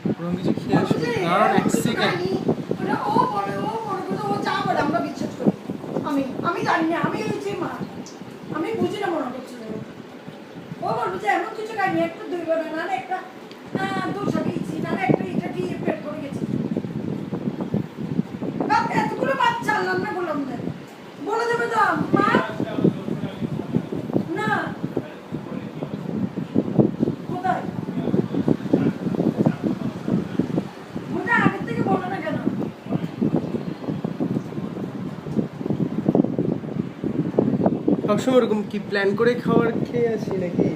ওরকম কিছু খেয়ে আসো, দাঁড়ান এক সেকেন্ড। ও বলে ও যা বলে আমরা বিশ্বাস করি। আমি জানি না, আমি ওই যে মা, আমি বুঝি না মনে করছি। ও বলবো যে এমন কিছু খাইনি, একটু দুই বেলা না একটা দোসা খেয়েছি, না একটা ইটা দিয়ে পেট করে গেছি। এতগুলো বাচ্চা রান্না করলাম না, বলে দেবে তো মা না কোথায় ওটা আগের থেকে বলো না কেন? সবসময় ওরকম কি প্ল্যান করে খাবার খেয়ে আসি নাকি?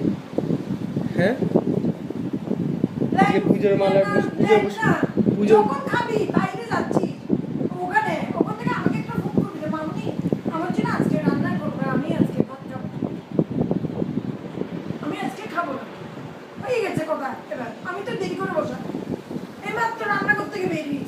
হ্যাঁ, আজকে পুজোর মালা পুজো যখন খাবি বাইরে যাচ্ছি ওখান থেকে আমাকে একটা ফোন করবি যে মামনি আমার জন্য আজকে রান্না করবে, আমি আজকে ভাত খাবো, আমি আজকে খাবো না। হয়ে গেছে কথা। এবার আমি তো দেরি করে বসা, এই মাত্র রান্না করতে গিয়ে বেরিয়ে